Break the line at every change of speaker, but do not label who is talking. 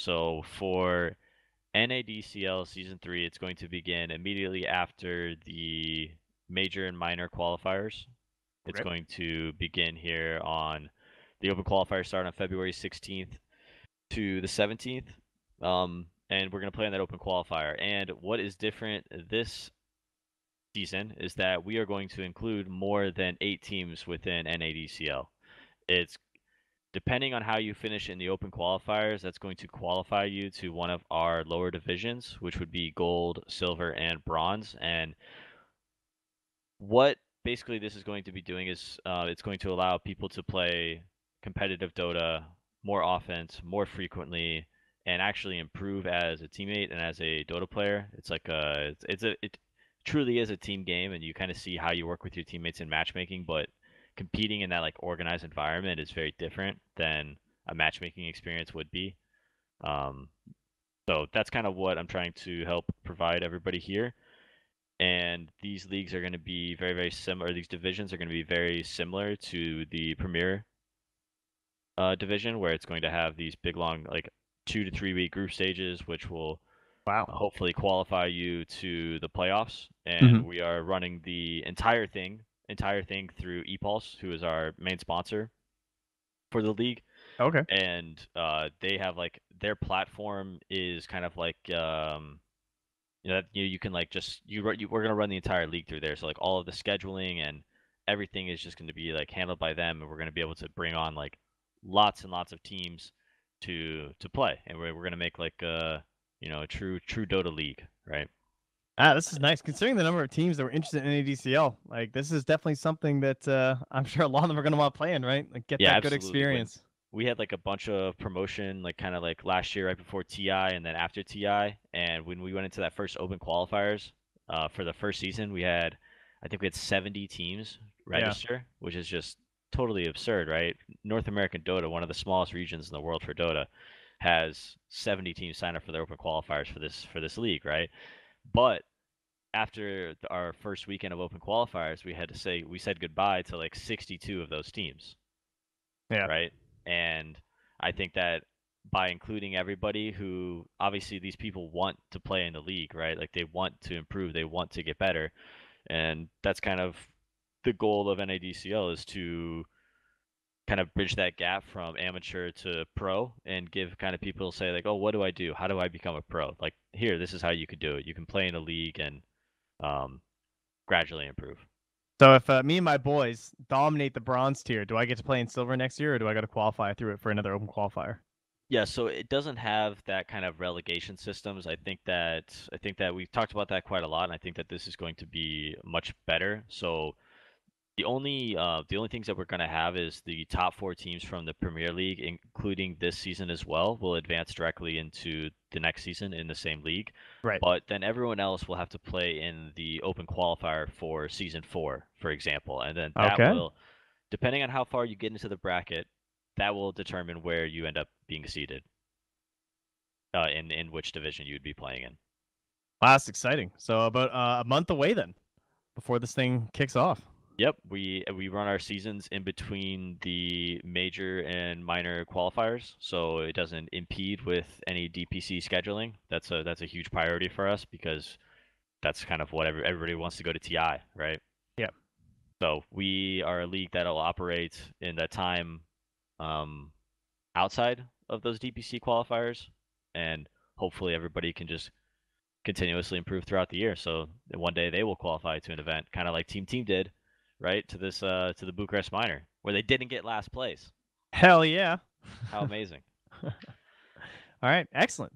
So for NADCL Season 3, it's going to begin immediately after the major and minor qualifiers. It's
Okay.
going to begin here on the Open qualifiers start on February 16th to the 17th. And we're going to play on that Open qualifier. And what is different this season is that we are going to include more than 8 teams within NADCL. It's depending on how you finish in the Open qualifiers, that's going to qualify you to one of our lower divisions, which would be gold, silver, and bronze. And what basically this is going to be doing is it's going to allow people to play competitive Dota more often, more frequently, and actually improve as a teammate and as a Dota player. It's like it truly is a team game, and you kind of see how you work with your teammates in matchmaking. But competing in that like organized environment is very different than a matchmaking experience would be. Um, so that's kind of what I'm trying to help provide everybody here. And these leagues are going to be very, very similar. These divisions are going to be very similar to the Premier division, where it's going to have these big, long, like 2 to 3 week group stages, which will
Wow.
hopefully qualify you to the playoffs. And
Hmm.
we are running the entire thing through ePulse, who is our main sponsor for the league.
Okay.
And they have like their platform is kind of like you can like just we're gonna run the entire league through there. So like all of the scheduling and everything is just going to be like handled by them, and we're going to be able to bring on like lots and lots of teams to play, and we're going to make like a true Dota league, right?
This is nice considering the number of teams that were interested in ADCL. Like, this is definitely something that I'm sure a lot of them are going to want to play in, right? Like, get
Yeah,
that good
absolutely. When
experience.
we had like a bunch of promotion, like kind of like last year right before TI and then after TI, and when we went into that first open qualifiers for the first season, I think we had 70 teams
Yeah.
register, which is just totally absurd, right? North American Dota, one of the smallest regions in the world for Dota, has 70 teams sign up for their open qualifiers for this league, right? But after our first weekend of open qualifiers, we said goodbye to like 62 of those teams,
Yeah.
right? And I think that by including everybody who obviously these people want to play in the league, right? Like they want to improve, they want to get better, and that's kind of the goal of NADCL is to kind of bridge that gap from amateur to pro and give kind of people say like, oh, what do I do? How do I become a pro? Like here, this is how you could do it. You can play in a league and um, gradually improve.
So if me and my boys dominate the bronze tier, do I get to play in silver next year, or do I got to qualify through it for another open qualifier?
Yeah, so it doesn't have that kind of relegation systems. I think that we've talked about that quite a lot, and I think that this is going to be much better. So the only things that we're going to have is the top 4 teams from the Premier League, including this season as well, will advance directly into the next season in the same league.
Right.
But then everyone else will have to play in the open qualifier for season 4, for example, and then that
Okay.
will, depending on how far you get into the bracket, that will determine where you end up being seated in which division you would be playing in.
Wow, that's exciting. So about a month away then, before this thing kicks off.
Yep, we run our seasons in between the major and minor qualifiers, so it doesn't impede with any DPC scheduling. That's a huge priority for us because that's kind of what everybody wants to go to TI, right?
Yeah.
So we are a league that'll operate in that time um, outside of those DPC qualifiers, and hopefully everybody can just continuously improve throughout the year. So one day they will qualify to an event, kind of like Team Team did, right? To the Bucharest Minor, where they didn't get last place.
Hell yeah.
How amazing!
All right. Excellent.